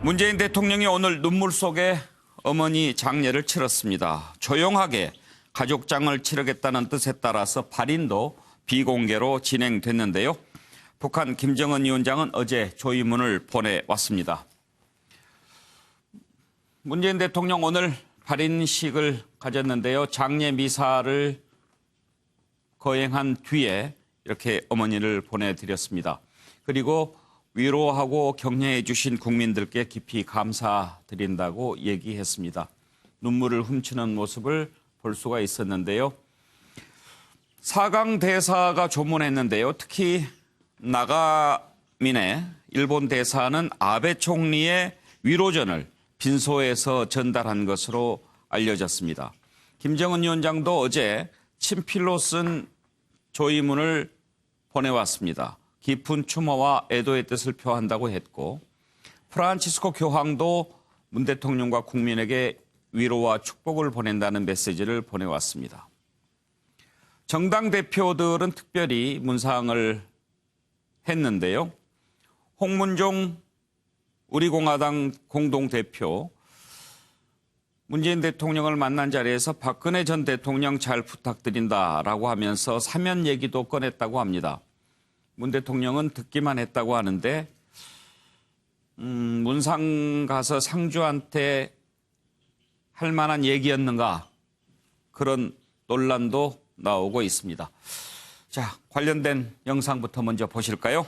문재인 대통령이 오늘 눈물 속에 어머니 장례를 치렀습니다. 조용하게 가족장을 치르겠다는 뜻에 따라서 발인도 비공개로 진행됐는데요. 북한 김정은 위원장은 어제 조의문을 보내왔습니다. 문재인 대통령 오늘 발인식을 가졌는데요. 장례 미사를 거행한 뒤에 이렇게 어머니를 보내드렸습니다. 그리고 위로하고 격려해 주신 국민들께 깊이 감사드린다고 얘기했습니다. 눈물을 훔치는 모습을 볼 수가 있었는데요. 4강 대사가 조문했는데요. 특히 나가미네 일본 대사는 아베 총리의 위로전을 빈소에서 전달한 것으로 알려졌습니다. 김정은 위원장도 어제 친필로 쓴 조의문을 보내왔습니다. 깊은 추모와 애도의 뜻을 표한다고 했고, 프란치스코 교황도 문 대통령과 국민에게 위로와 축복을 보낸다는 메시지를 보내왔습니다. 정당 대표들은 특별히 문상을 했는데요. 홍문종 우리공화당 공동대표, 문재인 대통령을 만난 자리에서 박근혜 전 대통령 잘 부탁드린다라고 하면서 사면 얘기도 꺼냈다고 합니다. 문 대통령은 듣기만 했다고 하는데 문상 가서 상주한테 할 만한 얘기였는가, 그런 논란도 나오고 있습니다. 자, 관련된 영상부터 먼저 보실까요?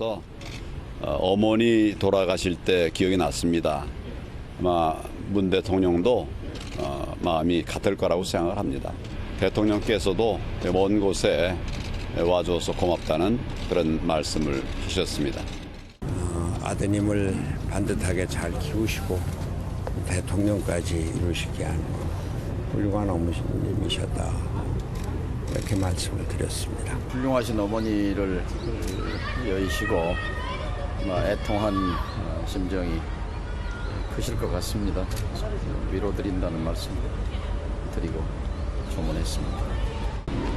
면서 어머니 돌아가실 때 기억이 났습니다. 아마 문 대통령도 마음이 같을 거라고 생각을 합니다. 대통령께서도 먼 곳에 와줘서 고맙다는 그런 말씀을 하셨습니다. 아드님을 반듯하게 잘 키우시고 대통령까지 이루시게 한 훌륭한 어머님이셨다, 이렇게 말씀을 드렸습니다. 훌륭하신 어머니를 여의시고 애통한 심정이 크실 것 같습니다. 위로드린다는 말씀 드리고 조문했습니다.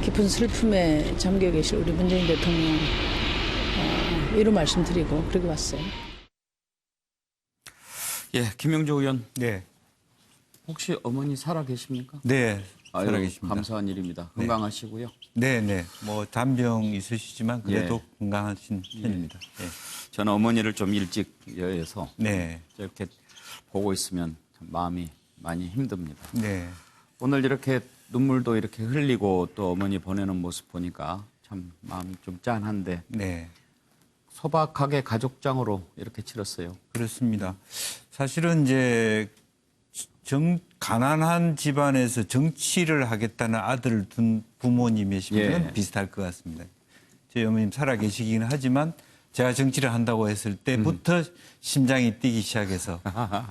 깊은 슬픔에 잠겨 계실 우리 문재인 대통령 위로 말씀드리고 그렇게 왔어요. 예, 김영조 의원. 네. 혹시 어머니 살아 계십니까? 네. 아유, 살아계십니다. 감사한 일입니다. 건강하시고요. 네, 네. 뭐 잔병 있으시지만 그래도 예. 건강하신 편입니다. 네. 저는 어머니를 좀 일찍 여해서 네. 이렇게 보고 있으면 참 마음이 많이 힘듭니다. 네. 오늘 이렇게 눈물도 이렇게 흘리고 또 어머니 보내는 모습 보니까 참 마음이 좀 짠한데, 네. 소박하게 가족장으로 이렇게 치렀어요. 그렇습니다. 사실은 이제 가난한 집안에서 정치를 하겠다는 아들을 둔 부모님이시면 예. 비슷할 것 같습니다. 저희 어머님 살아 계시긴 하지만 제가 정치를 한다고 했을 때부터 심장이 뛰기 시작해서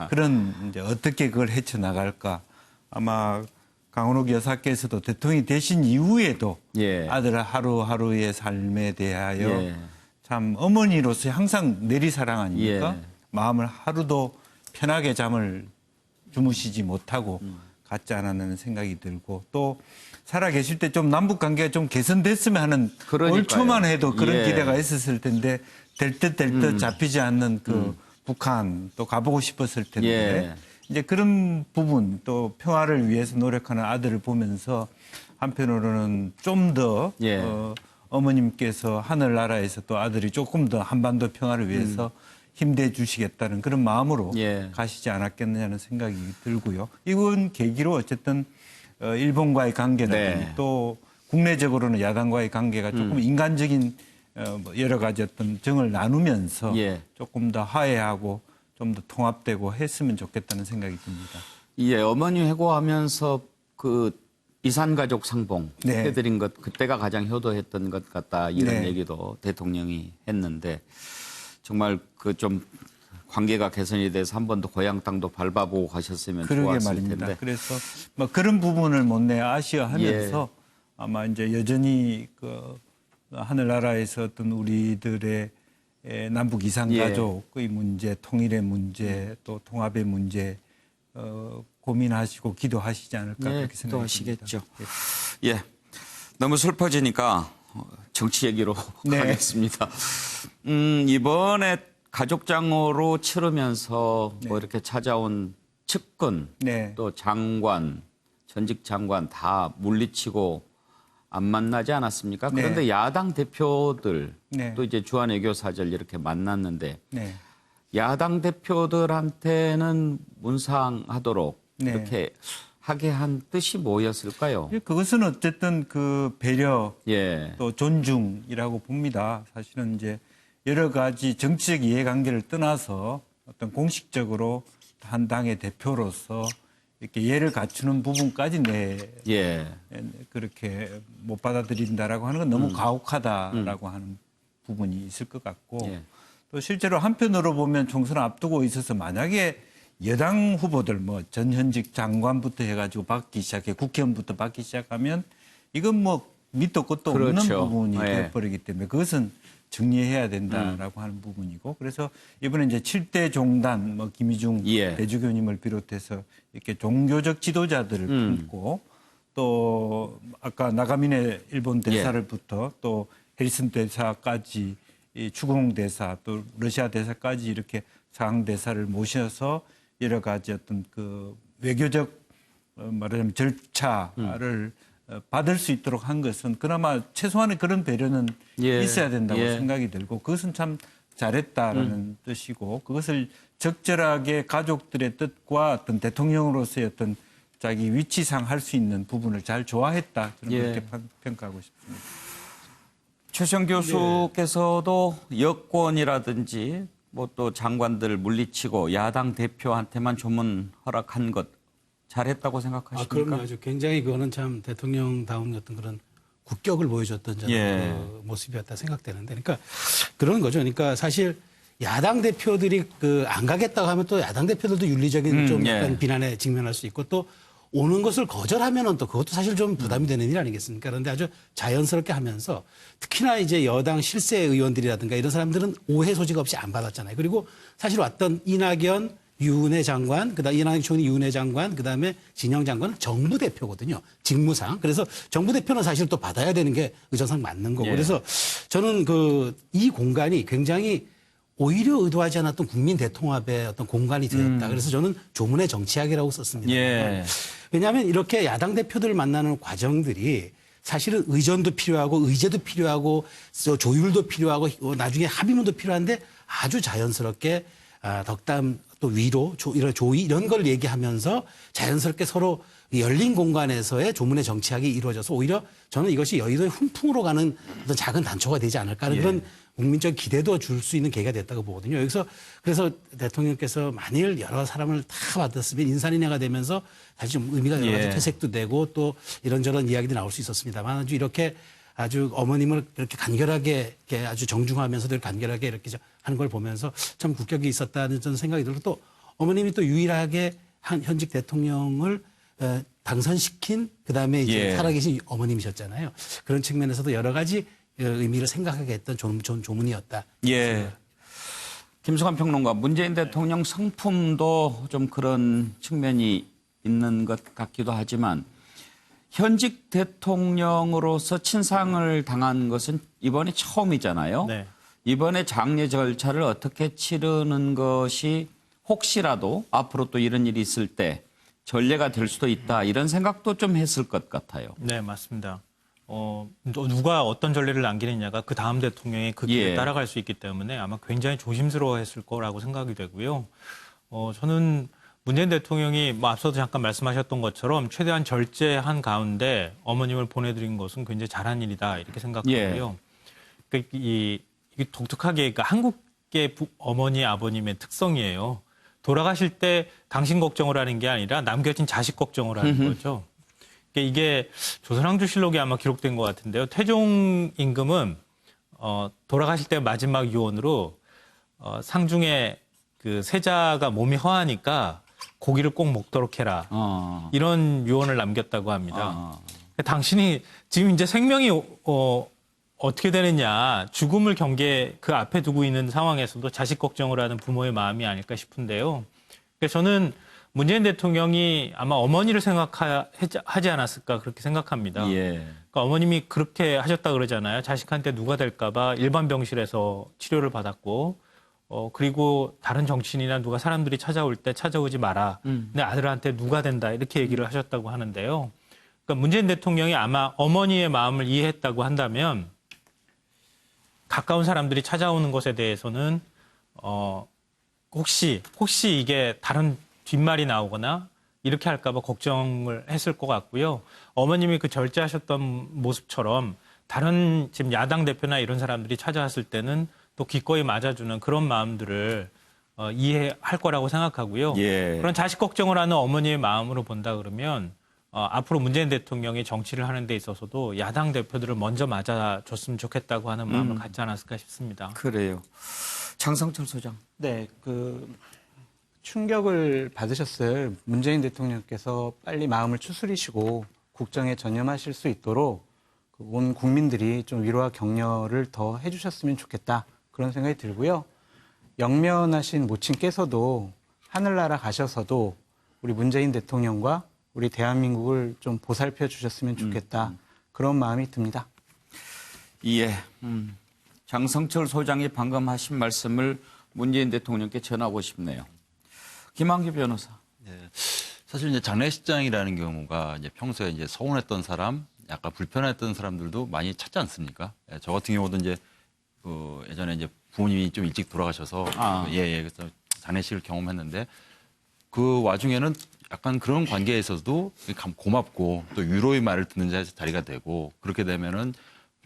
그런 이제 어떻게 그걸 헤쳐나갈까. 아마 강원옥 여사께서도 대통령이 되신 이후에도 예. 아들 하루하루의 삶에 대하여 예. 참 어머니로서 항상 내리사랑 아닙니까? 예. 마음을 하루도 편하게 잠을 주무시지 못하고 갔지 않았는 생각이 들고, 또 살아 계실 때 좀 남북 관계가 좀 개선됐으면 하는, 그러니까요. 올 초만 해도 그런 예. 기대가 있었을 텐데 될 듯 잡히지 않는 그 북한 또 가보고 싶었을 텐데 예. 이제 그런 부분, 또 평화를 위해서 노력하는 아들을 보면서 한편으로는 좀 더 예. 어머님께서 하늘나라에서 또 아들이 조금 더 한반도 평화를 위해서 힘내 주시겠다는 그런 마음으로 예. 가시지 않았겠느냐는 생각이 들고요. 이건 계기로 어쨌든 일본과의 관계라든지 네. 또 국내적으로는 야당과의 관계가 조금 인간적인 뭐 여러 가지 어떤 정을 나누면서 예. 조금 더 화해하고 좀 더 통합되고 했으면 좋겠다는 생각이 듭니다. 예, 어머니 회고하면서 그 이산가족 상봉 네. 해드린 것 그때가 가장 효도했던 것 같다 이런 네. 얘기도 대통령이 했는데 정말 그 좀 관계가 개선이 돼서 한 번 더 고향 땅도 밟아보고 가셨으면 그러게 좋았을 말입니다. 텐데. 그래서 뭐 그런 부분을 못내 아쉬워하면서 아마 이제 여전히 그 하늘나라에서 어떤 우리들의 남북 이산 가족의 문제, 통일의 문제, 또 통합의 문제 고민하시고 기도하시지 않을까 예, 그렇게 생각합니다. 기도하시겠죠. 예, 너무 슬퍼지니까 정치 얘기로 네. 가겠습니다. 이번에 가족장으로 치르면서 뭐 이렇게 찾아온 측근, 네. 또 장관, 전직 장관 다 물리치고 안 만나지 않았습니까? 네. 그런데 야당 대표들 네. 또 이제 주한 외교사절 이렇게 만났는데 네. 야당 대표들한테는 문상하도록 네. 이렇게 하게 한 뜻이 뭐였을까요? 그것은 어쨌든 그 배려 예. 또 존중이라고 봅니다. 사실은 이제 여러 가지 정치적 이해관계를 떠나서 어떤 공식적으로 한 당의 대표로서 이렇게 예를 갖추는 부분까지 예. 그렇게 못 받아들인다라고 하는 건 너무 가혹하다라고 하는 부분이 있을 것 같고 예. 또 실제로 한편으로 보면 총선을 앞두고 있어서 만약에 여당 후보들 뭐 전현직 장관부터 해가지고 받기 시작해 국회의원부터 받기 시작하면 이건 뭐 밑도 끝도 없는 그렇죠. 부분이 예. 되어버리기 때문에 그것은 정리해야 된다라고 하는 부분이고 그래서 이번에 이제 7대 종단 뭐 김희중 예. 대주교님을 비롯해서 이렇게 종교적 지도자들을 품고 또 아까 나가미네 일본 대사를부터 또 해리슨 대사까지 이 추공 대사 또 러시아 대사까지 이렇게 상황 대사를 모셔서 여러 가지 어떤 그 외교적 말하자면 절차를 받을 수 있도록 한 것은 그나마 최소한의 그런 배려는 예. 있어야 된다고 예. 생각이 들고 그것은 참 잘했다라는 뜻이고 그것을 적절하게 가족들의 뜻과 어떤 대통령으로서의 어떤 자기 위치상 할 수 있는 부분을 잘 조화했다 저는 예. 그렇게 평가하고 싶습니다. 최시영 교수께서도 여권이라든지 뭐 또 장관들 물리치고 야당 대표한테만 조문 허락한 것 잘했다고 생각하십니까? 그럼요. 아주 굉장히 그거는 참 대통령다운 어떤 그런 국격을 보여줬던 저는 예. 그 모습이었다 생각되는데, 그러니까 그런 거죠. 그러니까 사실 야당 대표들이 그 안 가겠다고 하면 또 야당 대표들도 윤리적인 좀 약간 예. 비난에 직면할 수 있고 또 오는 것을 거절하면은 또 그것도 사실 좀 부담이 되는 일 아니겠습니까? 그런데 아주 자연스럽게 하면서 특히나 이제 여당 실세 의원들이라든가 이런 사람들은 오해 소지가 없이 안 받았잖아요. 그리고 사실 왔던 이낙연, 유은혜 장관, 그다음 이낙연 총리 유은혜 장관, 그다음에 진영 장관은 정부 대표거든요. 직무상. 그래서 정부 대표는 사실 또 받아야 되는 게 의정상 맞는 거고. 예. 그래서 저는 이 공간이 굉장히 오히려 의도하지 않았던 국민 대통합의 어떤 공간이 되었다. 그래서 저는 조문의 정치학이라고 썼습니다. 예. 왜냐하면 이렇게 야당 대표들을 만나는 과정들이 사실은 의전도 필요하고 의제도 필요하고 조율도 필요하고 나중에 합의문도 필요한데 아주 자연스럽게 덕담 또 위로 이런 조의 이런 걸 얘기하면서 자연스럽게 서로 열린 공간에서의 조문의 정치학이 이루어져서 오히려 저는 이것이 여의도의 훈풍으로 가는 어떤 작은 단초가 되지 않을까 하는 그런 국민적 기대도 줄 수 있는 계기가 됐다고 보거든요. 여기서 그래서 대통령께서 만일 여러 사람을 다 받았으면 인산인해가 되면서 사실 좀 의미가 여러 가지 퇴색도 되고 또 이런저런 이야기도 나올 수 있었습니다만 아주 이렇게 아주 어머님을 이렇게 간결하게 이렇게 아주 정중하면서도 간결하게 이렇게 하는 걸 보면서 참 국격이 있었다는 저는 생각이 들고 또 어머님이 또 유일하게 현직 대통령을 당선시킨 그다음에 이제 살아계신 어머님이셨잖아요. 그런 측면에서도 여러 가지 의미를 생각하게 했던 조문이었다. 예. 김성환 평론가, 문재인 대통령 성품도 좀 그런 측면이 있는 것 같기도 하지만 현직 대통령으로서 친상을 당한 것은 이번이 처음이잖아요. 네. 이번에 장례 절차를 어떻게 치르는 것이 혹시라도 앞으로 또 이런 일이 있을 때 전례가 될 수도 있다 이런 생각도 좀 했을 것 같아요. 네, 맞습니다. 누가 어떤 전례를 남기느냐가 그 다음 대통령이 그 길을 따라갈 수 있기 때문에 아마 굉장히 조심스러워했을 거라고 생각이 되고요. 저는 문재인 대통령이 뭐 앞서도 잠깐 말씀하셨던 것처럼 최대한 절제한 가운데 어머님을 보내드린 것은 굉장히 잘한 일이다 이렇게 생각하고요. 이게 독특하게 그러니까 한국의 어머니 아버님의 특성이에요. 돌아가실 때 당신 걱정을 하는 게 아니라 남겨진 자식 걱정을 하는 거죠. 이게 조선왕조실록에 아마 기록된 것 같은데요. 태종 임금은 돌아가실 때 마지막 유언으로 상중에 그 세자가 몸이 허하니까 고기를 꼭 먹도록 해라. 이런 유언을 남겼다고 합니다. 당신이 지금 이제 생명이 어떻게 되느냐, 죽음을 그 앞에 두고 있는 상황에서도 자식 걱정을 하는 부모의 마음이 아닐까 싶은데요. 그래서 저는 문재인 대통령이 아마 어머니를 생각하지 않았을까 그렇게 생각합니다. 그러니까 어머님이 그렇게 하셨다 그러잖아요. 자식한테 누가 될까봐 일반 병실에서 치료를 받았고, 그리고 다른 정치인이나 누가 사람들이 찾아올 때 찾아오지 마라. 내 아들한테 누가 된다 이렇게 얘기를 하셨다고 하는데요. 그러니까 문재인 대통령이 아마 어머니의 마음을 이해했다고 한다면 가까운 사람들이 찾아오는 것에 대해서는 혹시 이게 다른 뒷말이 나오거나 이렇게 할까 봐 걱정을 했을 것 같고요. 어머님이 그 절제하셨던 모습처럼 다른 지금 야당 대표나 이런 사람들이 찾아왔을 때는 또 기꺼이 맞아주는 그런 마음들을 이해할 거라고 생각하고요. 그런 자식 걱정을 하는 어머니의 마음으로 본다 그러면 앞으로 문재인 대통령이 정치를 하는 데 있어서도 야당 대표들을 먼저 맞아줬으면 좋겠다고 하는 마음을 갖지 않았을까 싶습니다. 그래요. 장성철 소장. 네, 충격을 받으셨을 문재인 대통령께서 빨리 마음을 추스리시고 국정에 전념하실 수 있도록 온 국민들이 좀 위로와 격려를 더 해주셨으면 좋겠다. 그런 생각이 들고요. 영면하신 모친께서도 하늘나라 가셔서도 우리 문재인 대통령과 우리 대한민국을 좀 보살펴 주셨으면 좋겠다. 그런 마음이 듭니다. 예. 장성철 소장이 방금 하신 말씀을 문재인 대통령께 전하고 싶네요. 김한규 변호사. 네. 사실 이제 장례식장이라는 경우가 이제 평소에 이제 서운했던 사람, 약간 불편했던 사람들도 많이 찾지 않습니까? 예, 저 같은 경우도 이제 예전에 이제 부모님이 좀 일찍 돌아가셔서 그래서 장례식을 경험했는데 그 와중에는 약간 그런 관계에서도 고맙고 또 위로의 말을 듣는 자리가 되고 그렇게 되면은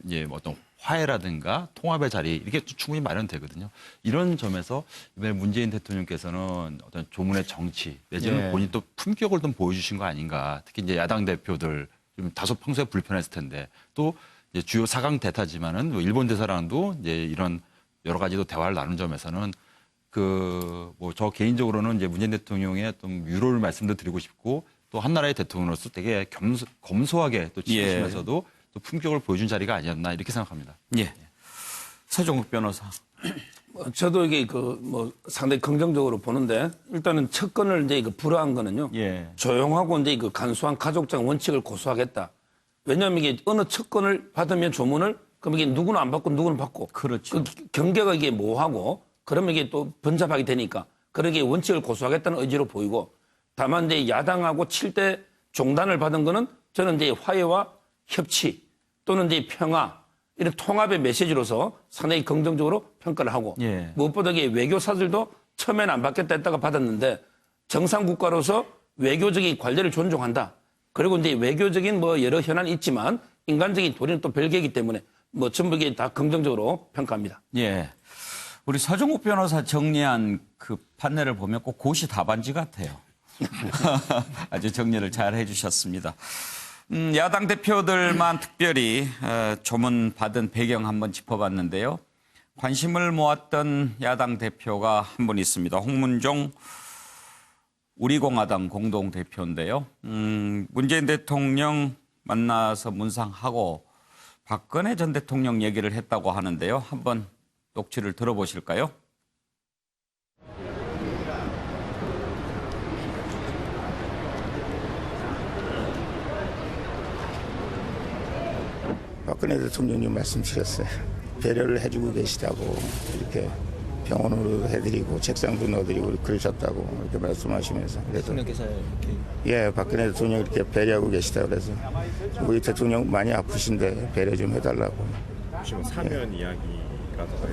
이제 어떤 화해라든가 통합의 자리 이렇게 충분히 마련되거든요. 이런 점에서 이번에 문재인 대통령께서는 어떤 조문의 정치 내지는 본인 또 품격을 좀 보여주신 거 아닌가. 특히 이제 야당 대표들 좀 다소 평소에 불편했을 텐데 또 이제 주요 4강 대타지만은 일본 대사랑도 이제 이런 여러 가지도 대화를 나눈 점에서는 저 개인적으로는 이제 문재인 대통령의 어떤 위로를 말씀도 드리고 싶고 또 한나라의 대통령으로서 되게 검소하게 또 지키시면서도 또 품격을 보여준 자리가 아니었나 이렇게 생각합니다. 예. 서종국 변호사. 저도 이게 상당히 긍정적으로 보는데 일단은 첫 건을 이제 불허한 거는요. 조용하고 이제 간소한 가족장 원칙을 고수하겠다. 왜냐하면 이게 어느 첫 건을 받으면 조문을 그럼 이게 누구는 안 받고 누구는 받고. 그렇죠. 경계가 이게 모호하고 그러면 이게 또 번잡하게 되니까 그런 게 원칙을 고수하겠다는 의지로 보이고 다만 이제 야당하고 7대 종단을 받은 거는 저는 이제 화해와 협치 또는 이제 평화 이런 통합의 메시지로서 상당히 긍정적으로 평가를 하고 무엇보다 이게 외교사들도 처음에는 안 받겠다 했다가 받았는데 정상 국가로서 외교적인 관례를 존중한다. 그리고 이제 외교적인 여러 현안이 있지만 인간적인 도리는 또 별개이기 때문에 전부 이게 다 긍정적으로 평가합니다. 예. 우리 서종국 변호사 정리한 그 판례를 보면 꼭 고시 답안지 같아요. 아주 정리를 잘 해주셨습니다. 야당 대표들만 특별히 조문 받은 배경 한번 짚어봤는데요. 관심을 모았던 야당 대표가 한 분 있습니다. 홍문종 우리공화당 공동대표인데요. 문재인 대통령 만나서 문상하고 박근혜 전 대통령 얘기를 했다고 하는데요. 한번 녹취를 들어보실까요? 박근혜 대통령님 말씀 드렸어요. 배려를 해주고 계시다고 이렇게 병원으로 해드리고 책상도 넣어드리고 그러셨다고 이렇게 말씀하시면서 그래서 예, 박근혜 대통령 이렇게 배려하고 계시다 그래서 우리 대통령 많이 아프신데 배려 좀 해달라고. 혹시 사면 이야기라든가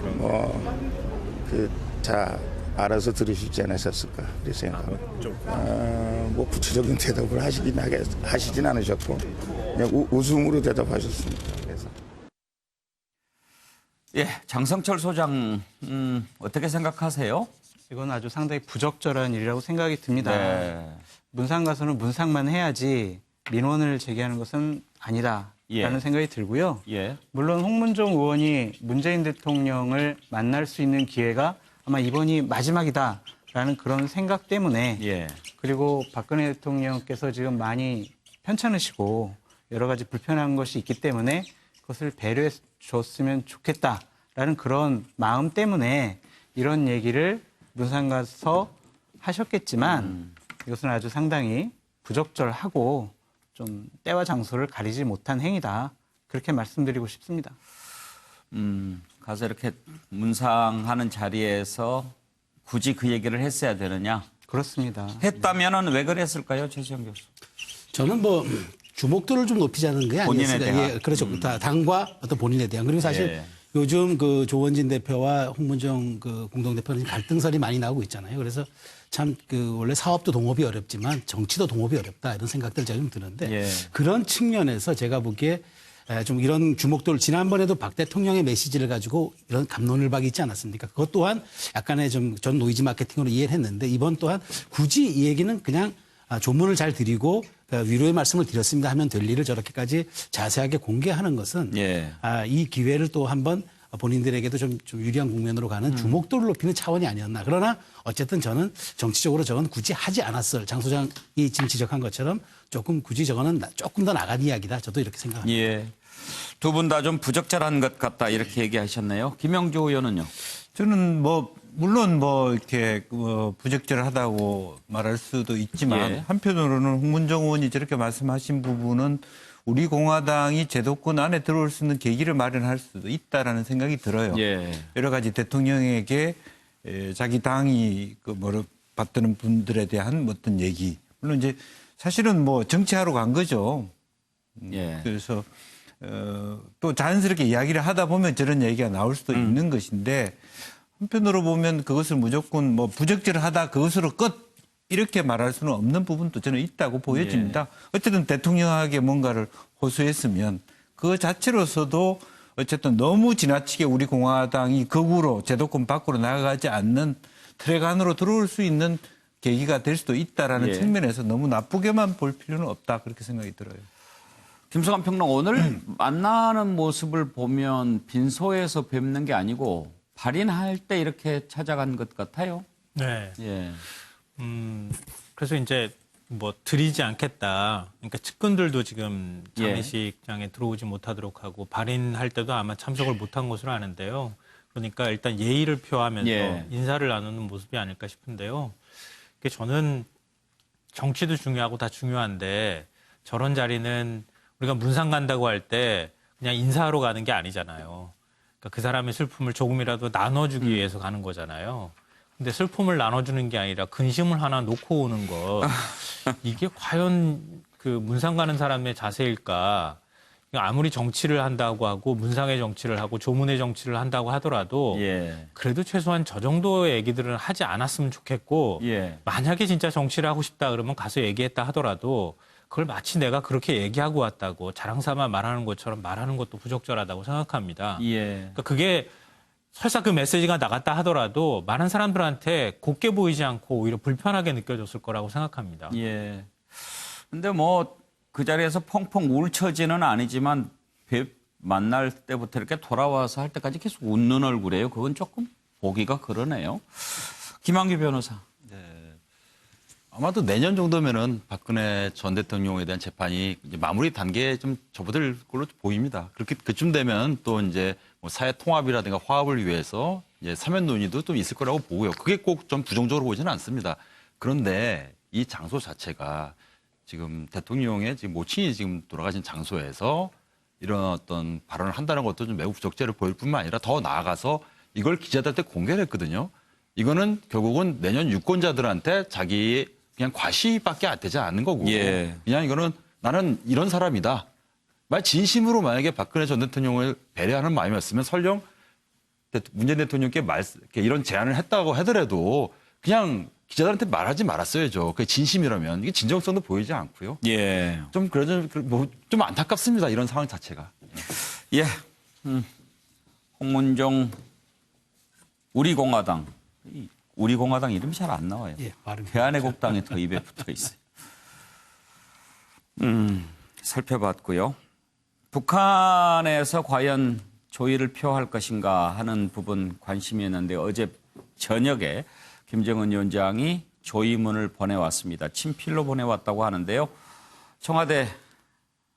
이런 다 알아서 들으시지 않으셨을까 그렇게 생각합니다. 구체적인 대답을 하시진 않으셨고 그냥 웃음으로 대답하셨습니다. 그래서. 예, 장성철 소장 어떻게 생각하세요? 이건 아주 상당히 부적절한 일이라고 생각이 듭니다. 네. 문상 가서는 문상만 해야지 민원을 제기하는 것은 아니다라는 예. 생각이 들고요. 예. 물론 홍문종 의원이 문재인 대통령을 만날 수 있는 기회가 아마 이번이 마지막이다라는 그런 생각 때문에 예. 그리고 박근혜 대통령께서 지금 많이 편찮으시고 여러 가지 불편한 것이 있기 때문에 그것을 배려해 줬으면 좋겠다라는 그런 마음 때문에 이런 얘기를 문상 가서 하셨겠지만 이것은 아주 상당히 부적절하고 좀 때와 장소를 가리지 못한 행위다. 그렇게 말씀드리고 싶습니다. 가서 이렇게 문상하는 자리에서 굳이 그 얘기를 했어야 되느냐? 그렇습니다. 했다면은 왜 그랬을까요, 최수영 교수? 저는 뭐 주목도를 좀 높이자는 게 본인에 아니었을까. 대한. 예, 그렇죠. 당과 어떤 본인에 대한. 그리고 사실 예. 요즘 그 조원진 대표와 홍문정 그 공동대표는 갈등설이 많이 나오고 있잖아요. 그래서 참 그 원래 사업도 동업이 어렵지만 정치도 동업이 어렵다 이런 생각들 제가 좀 드는데 예. 그런 측면에서 제가 보기에 좀 이런 주목도를 지난번에도 박 대통령의 메시지를 가지고 이런 갑론을박이 있지 않았습니까? 그것 또한 약간의 좀 전 노이즈 마케팅으로 이해를 했는데 이번 또한 굳이 이 얘기는 그냥 조문을 잘 드리고 위로의 말씀을 드렸습니다 하면 될 일을 저렇게까지 자세하게 공개하는 것은 예. 이 기회를 또 한번 본인들에게도 좀 유리한 국면으로 가는 주목도를 높이는 차원이 아니었나. 그러나 어쨌든 저는 정치적으로 저건 굳이 하지 않았을 장 소장이 지금 지적한 것처럼 조금 굳이 저거는 조금 더 나간 이야기다. 저도 이렇게 생각합니다. 예. 두 분 다 좀 부적절한 것 같다 이렇게 얘기하셨네요. 김영주 의원은요? 저는 물론 이렇게 부적절하다고 말할 수도 있지만 예. 한편으로는 홍문정 의원이 저렇게 말씀하신 부분은 우리 공화당이 제도권 안에 들어올 수 있는 계기를 마련할 수도 있다라는 생각이 들어요. 예. 여러 가지 대통령에게 자기 당이 받드는 분들에 대한 어떤 얘기. 물론 이제 사실은 정치하러 간 거죠. 예. 그래서 또 자연스럽게 이야기를 하다 보면 저런 얘기가 나올 수도 있는 것인데 한편으로 보면 그것을 무조건 부적절하다 그것으로 끝 이렇게 말할 수는 없는 부분도 저는 있다고 보여집니다. 어쨌든 대통령에게 뭔가를 호소했으면 그 자체로서도 어쨌든 너무 지나치게 우리 공화당이 극우로 제도권 밖으로 나가지 않는 트랙 안으로 들어올 수 있는 계기가 될 수도 있다라는 예. 측면에서 너무 나쁘게만 볼 필요는 없다 그렇게 생각이 들어요. 김성환 평론 오늘 만나는 모습을 보면 빈소에서 뵙는 게 아니고 발인할 때 이렇게 찾아간 것 같아요. 네. 예. 그래서 이제 드리지 않겠다. 그러니까 측근들도 지금 장례식장에 들어오지 못하도록 하고 발인할 때도 아마 참석을 못한 것으로 아는데요. 그러니까 일단 예의를 표하면서 예. 인사를 나누는 모습이 아닐까 싶은데요. 저는 정치도 중요하고 다 중요한데 저런 자리는 우리가 문상 간다고 할 때 그냥 인사하러 가는 게 아니잖아요. 그러니까 그 사람의 슬픔을 조금이라도 나눠주기 위해서 가는 거잖아요. 근데 슬픔을 나눠주는 게 아니라 근심을 하나 놓고 오는 것. 이게 과연 그 문상 가는 사람의 자세일까? 아무리 정치를 한다고 하고 문상의 정치를 하고 조문의 정치를 한다고 하더라도 예. 그래도 최소한 저 정도의 얘기들은 하지 않았으면 좋겠고 예. 만약에 진짜 정치를 하고 싶다 그러면 가서 얘기했다 하더라도 그걸 마치 내가 그렇게 얘기하고 왔다고 자랑삼아 말하는 것처럼 말하는 것도 부적절하다고 생각합니다. 예. 그러니까 그게 설사 그 메시지가 나갔다 하더라도 많은 사람들한테 곱게 보이지 않고 오히려 불편하게 느껴졌을 거라고 생각합니다. 예. 근데 그 자리에서 펑펑 울처지는 아니지만 만날 때부터 이렇게 돌아와서 할 때까지 계속 웃는 얼굴이에요. 그건 조금 보기가 그러네요. 김한규 변호사. 아마도 내년 정도면은 박근혜 전 대통령에 대한 재판이 이제 마무리 단계에 좀 접어들 걸로 보입니다. 그렇게 그쯤 되면 또 이제 사회 통합이라든가 화합을 위해서 이제 사면 논의도 좀 있을 거라고 보고요. 그게 꼭 좀 부정적으로 보지는 않습니다. 그런데 이 장소 자체가 지금 대통령의 지금 모친이 지금 돌아가신 장소에서 이런 어떤 발언을 한다는 것도 좀 매우 부적절해 보일 뿐만 아니라 더 나아가서 이걸 기자들한테 공개를 했거든요. 이거는 결국은 내년 유권자들한테 자기 그냥 과시밖에 안 되지 않는 거고 예. 그냥 이거는 나는 이런 사람이다. 진심으로 만약에 박근혜 전 대통령을 배려하는 마음이었으면 설령 문재인 대통령께 이런 제안을 했다고 하더라도 그냥 기자들한테 말하지 말았어야죠. 그게 진심이라면 이게 진정성도 보이지 않고요. 예. 좀 좀 안타깝습니다. 이런 상황 자체가. 예. 홍문종 우리 공화당 우리 공화당 이름이 잘 안 나와요. 예, 발음이 대한애국당이 더 입에 붙어 있어요. 살펴봤고요. 북한에서 과연 조의를 표할 것인가 하는 부분 관심이었는데 어제 저녁에 김정은 위원장이 조의문을 보내왔습니다. 친필로 보내왔다고 하는데요. 청와대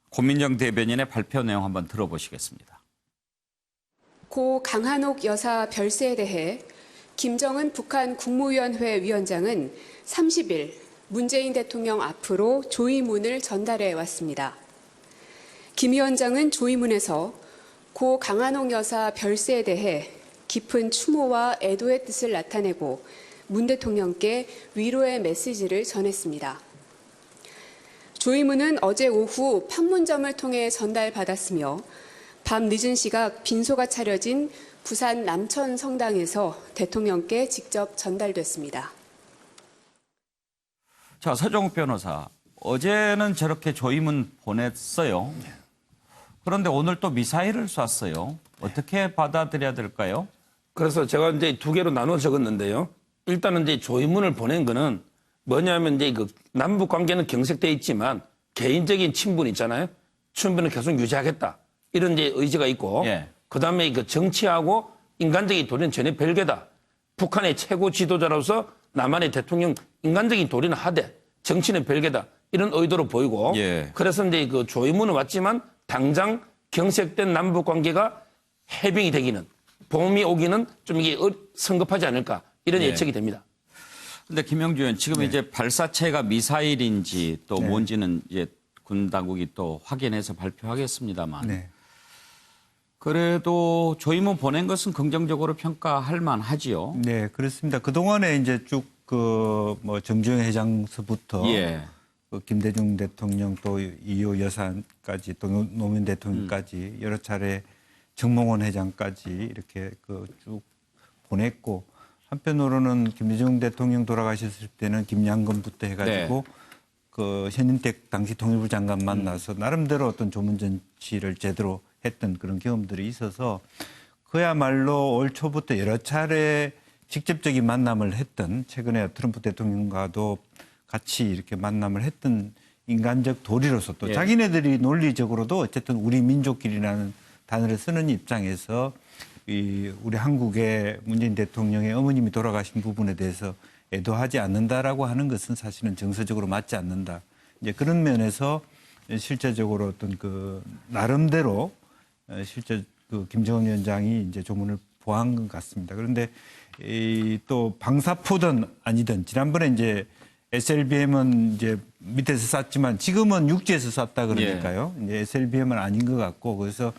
고민정 대변인의 발표 내용 한번 들어보시겠습니다. 고 강한옥 여사 별세에 대해 김정은 북한 국무위원회 위원장은 30일 문재인 대통령 앞으로 조의문을 전달해 왔습니다. 김 위원장은 조의문에서 고 강한옥 여사 별세에 대해 깊은 추모와 애도의 뜻을 나타내고 문 대통령께 위로의 메시지를 전했습니다. 조의문은 어제 오후 판문점을 통해 전달받았으며 밤 늦은 시각 빈소가 차려진 부산 남천 성당에서 대통령께 직접 전달됐습니다. 자, 서정욱 변호사. 어제는 저렇게 조의문 보냈어요. 그런데 오늘 또 미사일을 쐈어요. 어떻게 받아들여야 될까요? 그래서 제가 이제 두 개로 나눠 적었는데요. 일단은 이제 조의문을 보낸 거는 뭐냐면 이제 그 남북 관계는 경색돼 있지만 개인적인 친분 있잖아요. 친분을 계속 유지하겠다. 이런 이제 의지가 있고 예. 그다음에 그 정치하고 인간적인 도리는 전혀 별개다. 북한의 최고 지도자로서 남한의 대통령 인간적인 도리는 하되 정치는 별개다. 이런 의도로 보이고 예. 그래서 이제 그 조의문은 왔지만 당장 경색된 남북 관계가 해빙이 되기는 봄이 오기는 좀 이게 성급하지 않을까 이런 예. 예측이 됩니다. 근데 김영주 의원 지금 이제 발사체가 미사일인지 또 뭔지는 이제 군 당국이 또 확인해서 발표하겠습니다만 네. 그래도 조의문 보낸 것은 긍정적으로 평가할 만하지요. 네, 그렇습니다. 그동안에 이제 쭉 그 뭐 정주영 회장서부터 예. 그 김대중 대통령 또 이호 여사까지 또 노무현 대통령까지 여러 차례 정몽원 회장까지 이렇게 그 쭉 보냈고 한편으로는 김대중 대통령 돌아가셨을 때는 김양근부터 해가지고 그 현인택 당시 통일부 장관 만나서 나름대로 어떤 조문 정치를 제대로 했던 그런 경험들이 있어서 그야말로 올 초부터 여러 차례 직접적인 만남을 했던 최근에 트럼프 대통령과도 같이 이렇게 만남을 했던 인간적 도리로서 또 자기네들이 논리적으로도 어쨌든 우리 민족끼리라는 단어를 쓰는 입장에서 이 우리 한국의 문재인 대통령의 어머님이 돌아가신 부분에 대해서 애도하지 않는다라고 하는 것은 사실은 정서적으로 맞지 않는다. 이제 그런 면에서 실제적으로 어떤 그 나름대로 실제 그 김정은 위원장이 이제 조문을 보한 것 같습니다. 그런데 이 또 방사포든 아니든 지난번에 이제 SLBM은 이제 밑에서 쐈지만 지금은 육지에서 쐈다 그러니까요. 이제 SLBM은 아닌 것 같고 그래서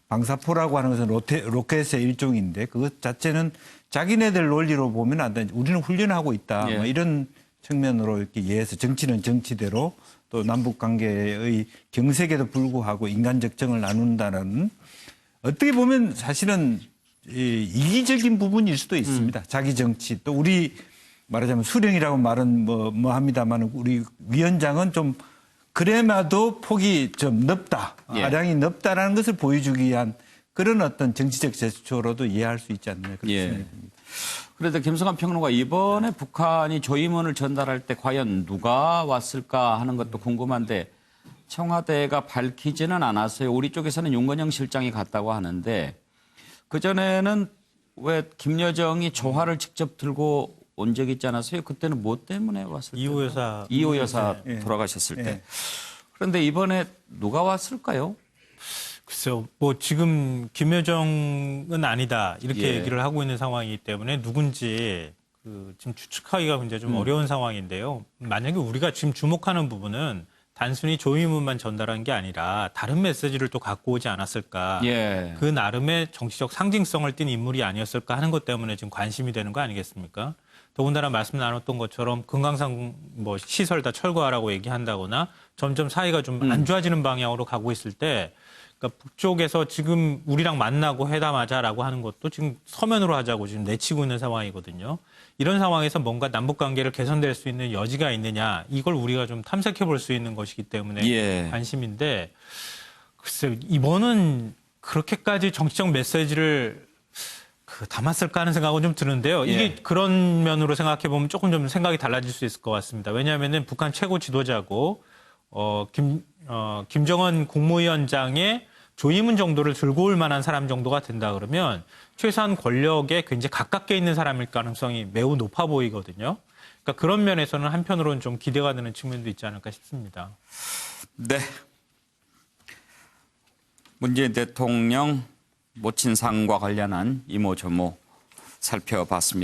방사포라고 하는 것은 로켓의 일종인데 그것 자체는 자기네들 논리로 보면 안 돼. 우리는 훈련하고 있다. 뭐 이런 측면으로 이렇게 이해해서 정치는 정치대로 또 남북 관계의 경색에도 불구하고 인간적 정을 나눈다는 어떻게 보면 사실은 이기적인 부분일 수도 있습니다. 자기 정치 또 우리 말하자면 수령이라고 말은 뭐 합니다만 우리 위원장은 좀 그래마도 폭이 좀 넓다. 아량이 넓다라는 것을 보여주기 위한 그런 어떤 정치적 제스처로도 이해할 수 있지 않나요? 그렇게 생각이 듭니다. 그래도 김성환 평론가 이번에 북한이 조의문을 전달할 때 과연 누가 왔을까 하는 것도 궁금한데 청와대가 밝히지는 않았어요. 우리 쪽에서는 윤건영 실장이 갔다고 하는데 그전에는 왜 김여정이 조화를 직접 들고 온 적 있지 않았어요? 그때는 뭐 때문에 왔을까요? 이호 여사 돌아가셨을 때. 그런데 이번에 누가 왔을까요? 글쎄요. 뭐 지금 김여정은 아니다 이렇게 얘기를 하고 있는 상황이기 때문에 누군지 지금 추측하기가 굉장히 좀 어려운 상황인데요. 만약에 우리가 지금 주목하는 부분은 단순히 조의문만 전달한 게 아니라 다른 메시지를 또 갖고 오지 않았을까. 그 나름의 정치적 상징성을 띈 인물이 아니었을까 하는 것 때문에 지금 관심이 되는 거 아니겠습니까? 더군다나 말씀 나눴던 것처럼 금강산 뭐 시설 다 철거하라고 얘기한다거나 점점 사이가 좀 안 좋아지는 방향으로 가고 있을 때 그러니까 북쪽에서 지금 우리랑 만나고 회담하자라고 하는 것도 지금 서면으로 하자고 지금 내치고 있는 상황이거든요. 이런 상황에서 뭔가 남북 관계를 개선될 수 있는 여지가 있느냐 이걸 우리가 좀 탐색해 볼 수 있는 것이기 때문에 관심인데 글쎄요. 이번은 그렇게까지 정치적 메시지를 담았을까 하는 생각은 좀 드는데요. 이게 예. 그런 면으로 생각해 보면 조금 좀 생각이 달라질 수 있을 것 같습니다. 왜냐하면은 북한 최고 지도자고 김정은 국무위원장의 조임은 정도를 들고 올 만한 사람 정도가 된다 그러면 최소한 권력에 굉장히 가깝게 있는 사람일 가능성이 매우 높아 보이거든요. 그러니까 그런 면에서는 한편으로는 좀 기대가 되는 측면도 있지 않을까 싶습니다. 네. 문재인 대통령 모친상과 관련한 이모저모 살펴봤습니다.